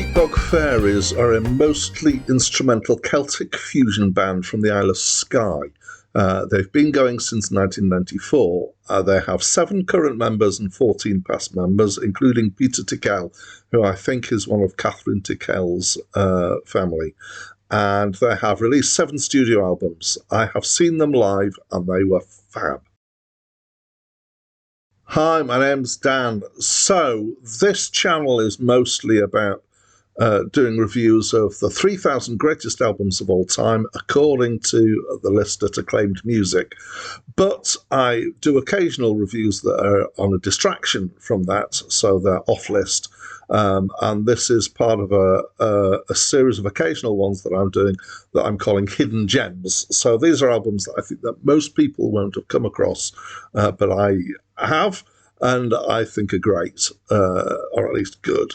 Peatbog Faeries are a mostly instrumental Celtic fusion band from the Isle of Skye. They've been going since 1994. They have 7 current members and 14 past members, including Peter Tickell, who I think is one of Catherine Tickell's family. And they have released 7 studio albums. I have seen them live and they were fab. Hi, my name's Dan. So this channel is mostly about doing reviews of the 3,000 greatest albums of all time, according to the list at Acclaimed Music. But I do occasional reviews that are on a distraction from that, so they're off-list. And this is part of a series of occasional ones that I'm doing that I'm calling Hidden Gems. So these are albums that I think that most people won't have come across, but I have, and I think are great, or at least good.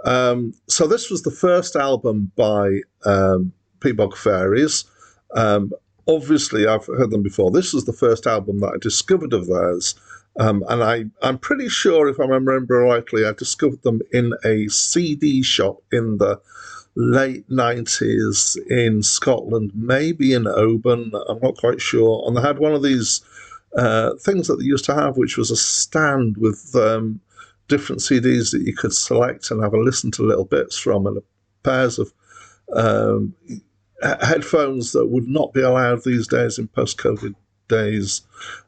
So this was the first album by Peatbog Faeries. Obviously, I've heard them before. This was the first album that I discovered of theirs. And I'm pretty sure, if I remember rightly, I discovered them in a CD shop in the late 90s in Scotland, maybe in Oban, I'm not quite sure. And they had one of these things that they used to have, which was a stand with different CDs that you could select and have a listen to little bits from, and pairs of headphones that would not be allowed these days in post-COVID days.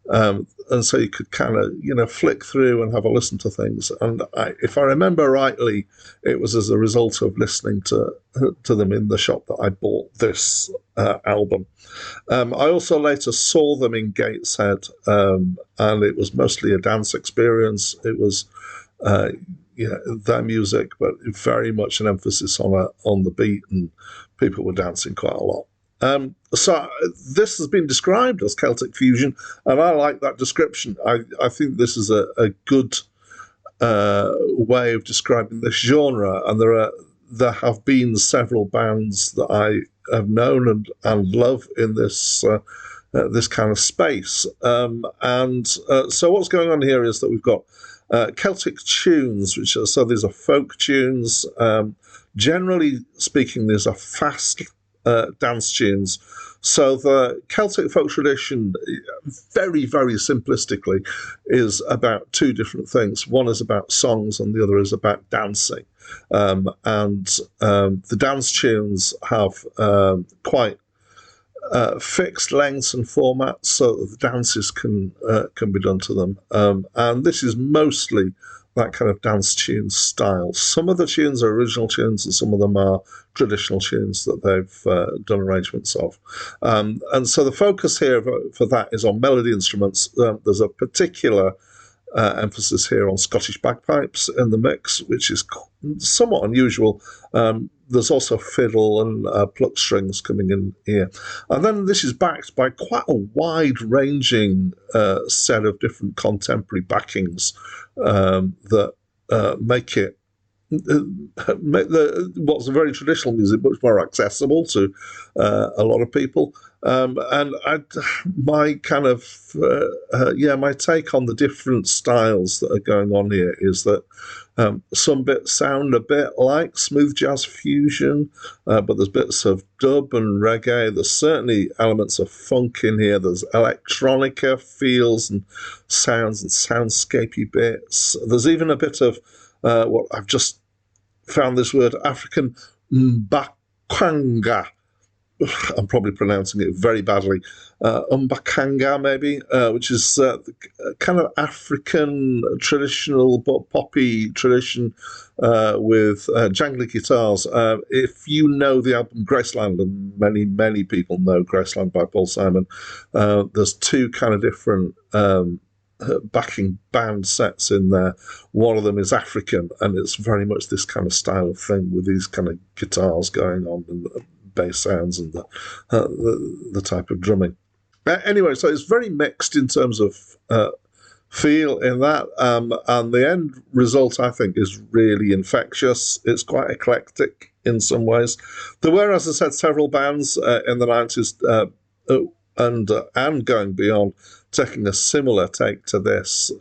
And so you could kind of, flick through and have a listen to things. And if I remember rightly, it was as a result of listening to them in the shop that I bought this album. I also later saw them in Gateshead, and it was mostly a dance experience. It was their music, but very much an emphasis on the beat, and people were dancing quite a lot. So this has been described as Celtic fusion, and I like that description. I think this is a good way of describing this genre, and there have been several bands that I have known and love in this this kind of space. So what's going on here is that we've got Celtic tunes, so these are folk tunes. Generally speaking, these are fast dance tunes. So the Celtic folk tradition, very, very simplistically, is about 2 different things. One is about songs and the other is about dancing. The dance tunes have quite fixed lengths and formats, so that the dances can be done to them. And this is mostly that kind of dance tune style. Some of the tunes are original tunes, and some of them are traditional tunes that they've done arrangements of. And so the focus here for that is on melody instruments. There's a particular emphasis here on Scottish bagpipes in the mix, which is somewhat unusual. There's also fiddle and pluck strings coming in here. And then this is backed by quite a wide-ranging set of different contemporary backings that make it what's a very traditional music much more accessible to a lot of people. My kind of my take on the different styles that are going on here is that some bits sound a bit like smooth jazz fusion, but there's bits of dub and reggae. There's certainly elements of funk in here. There's electronica feels and sounds and soundscapey bits. There's even a bit of what I've just found this word, African mbakanga. I'm probably pronouncing it very badly. Mbakanga, maybe, which is kind of African traditional poppy tradition with jangly guitars. If you know the album Graceland, and many, many people know Graceland by Paul Simon, there's 2 kind of different backing band sets in there. One of them is African, and it's very much this kind of style of thing with these kind of guitars going on and bass sounds and the type of drumming. Anyway, so it's very mixed in terms of feel in that, and the end result, I think, is really infectious. It's quite eclectic in some ways. There were, as I said, several bands in the 90s and going beyond, taking a similar take to this,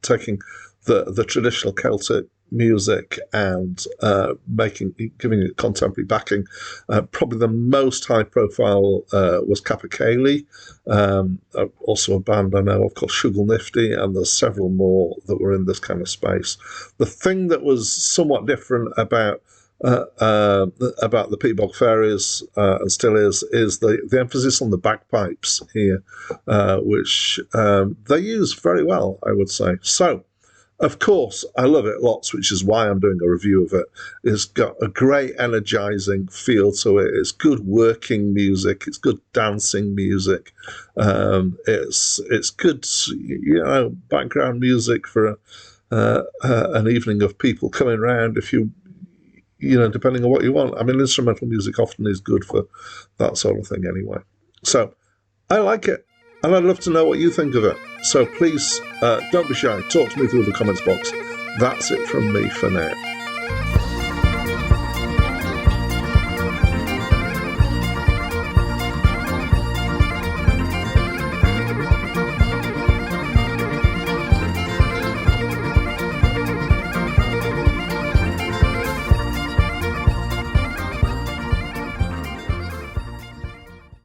taking the traditional Celtic music and giving it contemporary backing. Probably the most high profile was Kappa Cayley, also a band I know of called Sugar Nifty, and there's several more that were in this kind of space. The thing that was somewhat different about the Peatbog Faeries, and still is the emphasis on the bagpipes here, which they use very well, I would say. So, of course, I love it lots, which is why I'm doing a review of it. It's got a great energizing feel to it. It's good working music. It's good dancing music. It's good, background music for an evening of people coming around. If depending on what you want. I mean, instrumental music often is good for that sort of thing anyway. So I like it, and I'd love to know what you think of it. So please, don't be shy. Talk to me through the comments box. That's it from me for now.